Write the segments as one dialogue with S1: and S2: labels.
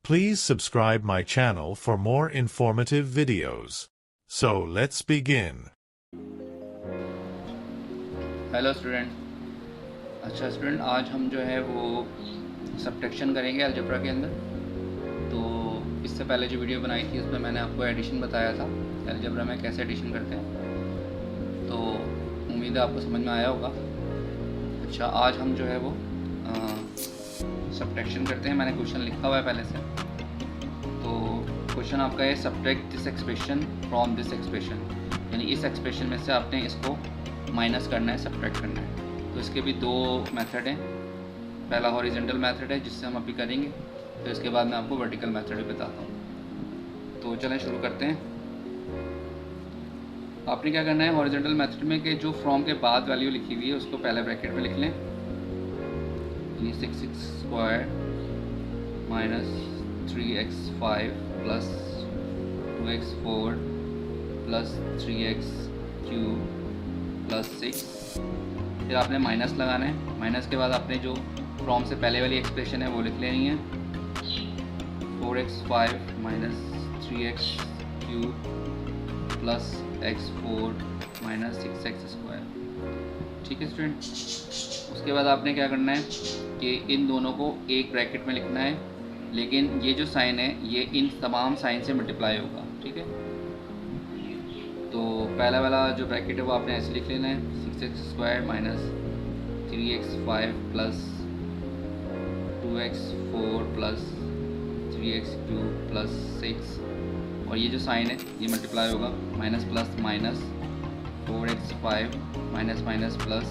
S1: Please subscribe my channel for more informative videos. So let's begin.
S2: Hello student. अच्छा student, आज हम जो है वो सब्ट्रैक्शन करेंगे अलजेब्रा के अंदर। तो इससे पहले जो वीडियो बनाई थी उसमें मैंने आपको एडिशन बताया था, अलजेब्रा में कैसे एडिशन करते हैं। तो उम्मीद है आपको समझ में आया होगा। अच्छा, आज हम जो है वो सब्ट्रैक्शन करते हैं। मैंने क्वेश्चन लिखा हुआ है पहले से। तो क्वेश्चन आपका है subtract this expression from this expression, यानी इस एक्सप्रेशन में से आपने इसको माइनस करना है, सब्ट्रैक्ट करना है। तो इसके भी दो मेथड हैं। पहला हॉरिजॉन्टल मेथड है जिससे हम अभी करेंगे, तो इसके बाद मैं आपको वर्टिकल मेथड भी बताता हूँ। तो चलें शुरू करते हैं। आपने क्या करना है हॉरिजॉन्टल मेथड में कि जो फ्रॉम के बाद वैल्यू लिखी हुई है उसको पहले ब्रैकेट में लिख लें। 6x square minus 3x5 plus 2x4 plus 3x3 plus 6। फिर आपने माइनस लगाना है। माइनस के बाद आपने जो फ्रॉम से पहले वाली एक्सप्रेशन है वो लिख लेनी है। 4x5 minus 3x3 plus x4 minus 6x square. ठीक है स्टूडेंट। उसके बाद आपने क्या करना है कि इन दोनों को एक ब्रैकेट में लिखना है, लेकिन ये जो साइन है ये इन तमाम साइन से मल्टीप्लाई होगा। ठीक है। तो पहला वाला जो ब्रैकेट है वो आपने ऐसे लिख लेना है, 6x square minus 3x5 plus 2x4 plus 3x2 plus 6, और ये जो साइन है ये मल्टीप्लाई होगा, minus plus minus 4x5 minus minus plus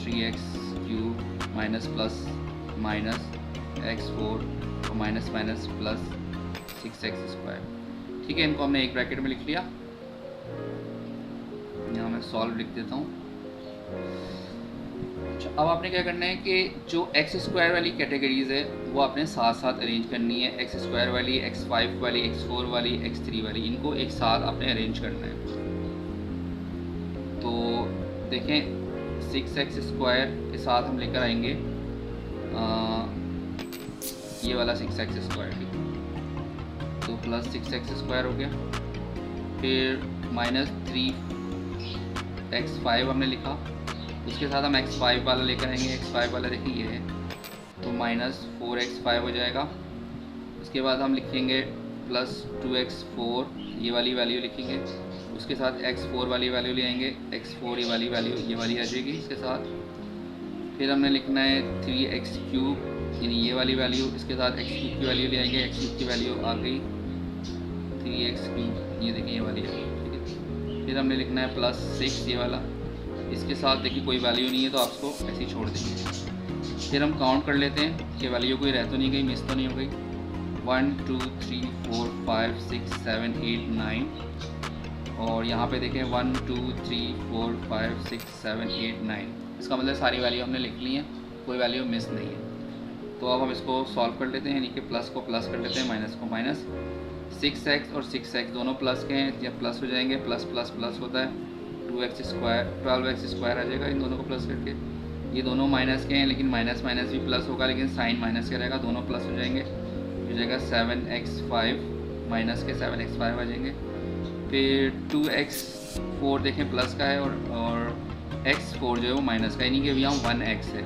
S2: 3x3 minus plus minus x4 और minus minus plus 6x square. ठीक है, इनको हमने एक ब्रैकेट में लिख लिया। यहाँ मैं सॉल्व लिख देता हूँ। अच्छा, अब आपने क्या करना है कि जो एक्स स्क्वायर वाली कैटेगरीज है वो आपने साथ साथ अरेंज करनी है। एक्स स्क्वायर वाली, x5 वाली, x4 वाली, x3 वाली, इनको एक साथ आपने अरेंज करना है। तो देखें 6x स्क्वायर के साथ हम लेकर आएंगे ये वाला 6x स्क्वायर। ठीक है, तो प्लस 6x स्क्वायर हो गया। फिर माइनस 3x5 हमने लिखा, उसके साथ हम x5 वाला लेकर आएंगे। x5 वाला देखिए ये है, तो माइनस 4x5 हो जाएगा। उसके बाद हम लिखेंगे प्लस 2x4, ये वाली वैल्यू लिखेंगे। उसके साथ x4 वाली वैल्यू ले आएंगे, x4 ये वाली वैल्यू ये वाली आ जाएगी इसके साथ। फिर हमने लिखना है 3x3, यानी ये वाली वैल्यू, इसके साथ x3 की वैल्यू ले आएंगे। x3 की वैल्यू आ गई 3x3, ये देखिए ये वाली है। ठीक है। फिर हमने लिखना है प्लस 6, ये वाला, इसके साथ देखिए कोई वैल्यू नहीं है तो आप इसको ऐसे ही छोड़ देंगे। फिर हम काउंट कर लेते हैं कि वैल्यू कोई रह तो नहीं गई, मिस तो नहीं हो गई। 1 2 3 4 5 6 7 8 9, और यहाँ पे देखें 1 2 3 4 5 6 7 8 9। इसका मतलब सारी वैल्यू हमने लिख ली है, कोई वैल्यू मिस नहीं है। तो अब हम इसको सॉल्व कर लेते हैं, यानी कि प्लस को प्लस कर लेते हैं, माइनस को माइनस। 6x और 6x दोनों प्लस के हैं, जब प्लस हो जाएंगे प्लस प्लस प्लस होता है। 2x स्क्वायर 12x स्क्वायर आ जाएगा इन दोनों को प्लस करके। ये दोनों माइनस के हैं, लेकिन माइनस माइनस भी प्लस होगा, लेकिन साइन माइनस का रहेगा, दोनों प्लस हो जाएंगे। हो जाएगा 7x5 माइनस के 7x5 आ जाएंगे। फिर 2x4 देखें प्लस का है, और x4 जो है वो माइनस का, यानी कि यहाँ 1x है,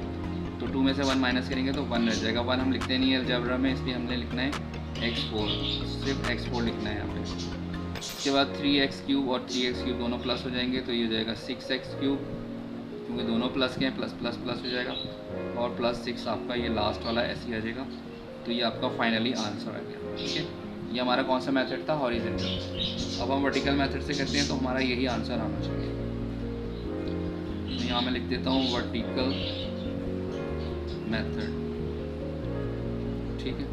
S2: तो 2 में से 1 माइनस करेंगे तो 1 रह जाएगा। 1 हम लिखते नहीं है अलजेब्रा में, इसलिए हमने लिखना है x4, सिर्फ x4 लिखना है यहाँ पे। उसके बाद 3x3 और 3x3 दोनों प्लस हो जाएंगे, तो ये हो जाएगा 6x3, क्योंकि दोनों प्लस के हैं, प्लस प्लस प्लस हो जाएगा, और प्लस 6 आपका ये लास्ट वाला ऐसे ही आ जाएगा। तो ये आपका फाइनली आंसर आ गया। ठीक है, ये हमारा कौन सा मेथड था, हॉरिजॉन्टल। अब हम वर्टिकल मेथड से करते हैं तो हमारा यही आंसर आना चाहिए। यहाँ मैं लिख देता हूँ वर्टिकल मेथड। ठीक है,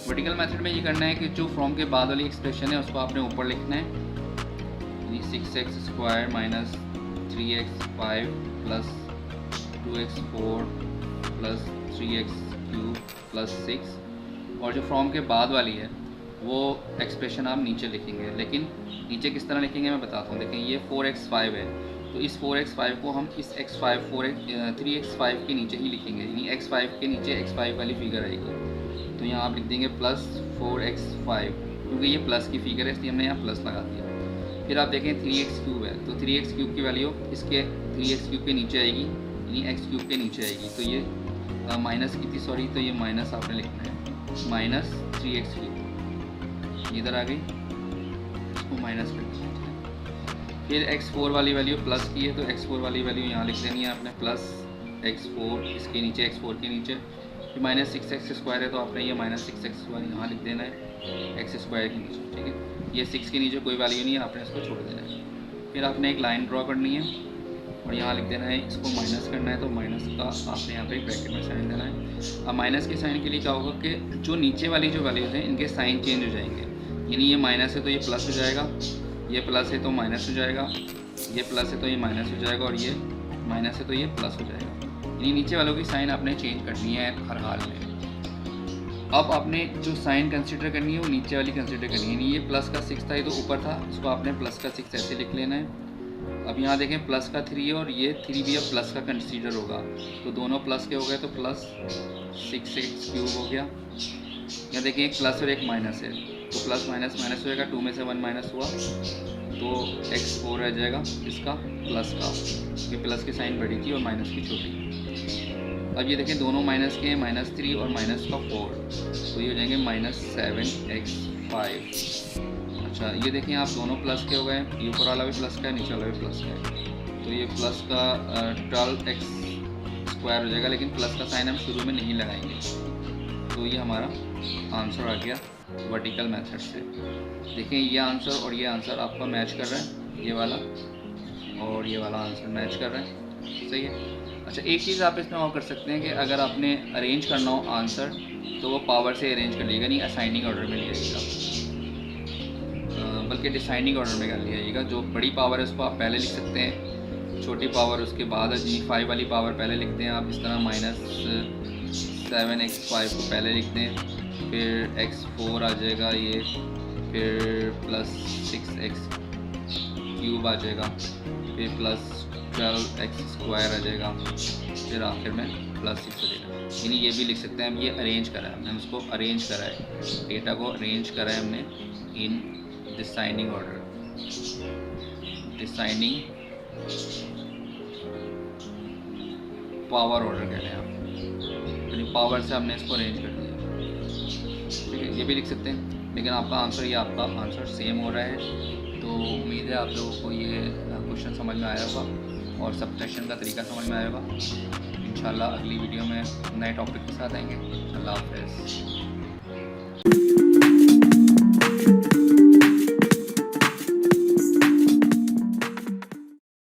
S2: वर्टिकल मेथड में ये करना है कि जो फ्रॉम के बाद वाली एक्सप्रेशन है उसको आपने ऊपर लिखना है, यानी 6x square minus 3x5 plus 2x4 plus 3x3 plus 6, और जो फ्रॉम के बाद वाली है वो एक्सप्रेशन आप नीचे लिखेंगे। लेकिन नीचे किस तरह लिखेंगे मैं बताता हूँ। देखें ये 4x5 है, तो इस 4x5 को हम इस x5 3x5 के नीचे ही लिखेंगे, यानी x5 के नीचे x5 वाली फिगर आएगी। तो यहाँ आप लिख देंगे प्लस 4x5, क्योंकि ये प्लस की फिगर है इसलिए हमने यहाँ प्लस लगा दिया। फिर आप देखें 3x³ है, तो 3x³ की वैल्यू इसके 3x³ के नीचे आएगी, यानी x³ के नीचे आएगी। तो ये माइनस की थी, सॉरी, तो ये माइनस आपने लिखना है, माइनस 3x³ इधर आ गई, इसको माइनस कर दीजिए। फिर x4 वाली वैल्यू प्लस की है, तो x4 वाली वैल्यू यहाँ लिख देनी है आपने, प्लस x4 इसके नीचे, x4 के नीचे। फिर माइनस 6x² है, तो आपने ये माइनस 6x² यहाँ लिख देना है x² के नीचे, ठीक है। ये 6 के नीचे कोई वैल्यू नहीं है, आपने इसको छोड़ देना है। फिर आपने एक लाइन ड्रॉ करनी है और यहाँ लिख देना है, इसको माइनस करना है, तो माइनस का आपने यहाँ पे ब्रैकेट में साइन देना है। अब माइनस के साइन के लिए क्या होगा कि जो नीचे वाली जो वैल्यूज़ हैं इनके साइन चेंज हो जाएंगे, यानी ये माइनस है तो ये प्लस हो जाएगा, ये प्लस है तो माइनस हो जाएगा, ये प्लस है तो ये माइनस हो जाएगा, और ये माइनस है तो ये प्लस हो जाएगा। यानी नीचे वालों की साइन आपने चेंज करनी है हर हाल में। अब आपने जो साइन कंसिडर करनी है वो नीचे वाली कंसिडर करनी है, यानी ये प्लस का 6 था, ये तो ऊपर था, इसको आपने प्लस का 6 ऐसे लिख लेना है। अब यहाँ देखें प्लस का 3 है और ये 3 भी अब प्लस का कंसीडर होगा, तो दोनों प्लस के हो गए, तो प्लस 6x³ हो गया। यहाँ देखें एक प्लस और एक माइनस है, तो प्लस माइनस माइनस हो जाएगा, 2 में से 1 माइनस हुआ, तो x4 रह जाएगा इसका प्लस का, ये प्लस की साइन बड़ी थी और माइनस की छोटी। अब ये देखें दोनों माइनस के हैं, -3 और माइनस का 4, तो ये हो जाएंगे -7x5। अच्छा, ये देखें आप दोनों प्लस के हो गए, ये ऊपर वाला भी प्लस का है, नीचे वाला भी प्लस का है, तो ये प्लस का 12x² हो जाएगा, लेकिन प्लस का साइन हम शुरू में नहीं लगाएंगे। तो ये हमारा आंसर आ गया वर्टिकल मेथड से। देखें ये आंसर और ये आंसर आपका मैच कर रहा है, ये वाला और ये वाला आंसर मैच कर रहा है, सही है। अच्छा, एक चीज़ आप इसमें और कर सकते हैं कि अगर आपने अरेंज करना हो आंसर तो वो पावर से अरेंज कर लीजिएगा, नहीं असाइनिंग ऑर्डर में लिखिएगा, बल्कि डिसाइनिंग ऑर्डर में कर लीजिएगा। जो बड़ी पावर है उसको आप पहले लिख सकते हैं, छोटी पावर उसके बाद, 5 वाली पावर पहले लिखते हैं आप, इस तरह -7x5 को पहले लिख दें, फिर x4 आ जाएगा ये, फिर प्लस 6x³ आ जाएगा, फिर प्लस 12x² आ जाएगा, फिर आखिर में प्लस 6 हो जाएगा। यानी ये भी लिख सकते हैं हम, ये अरेंज करा है हमने, उसको अरेंज करा है, डेटा को अरेंज करा है हमने इन designing order, designing power order कह रहे हैं आप, यानी पावर से हमने इसको अरेंज कर दिया, ठीक है। ये भी लिख सकते हैं, लेकिन आपका आंसर, ये आपका आंसर सेम हो रहा है। तो उम्मीद है आप लोगों को ये क्वेश्चन समझ में आया होगा और सब्ट्रैक्शन का तरीका समझ में आया होगा। इंशाल्लाह अगली वीडियो में नए टॉपिक के साथ आएंगे। अल्लाह हाफ़िज़।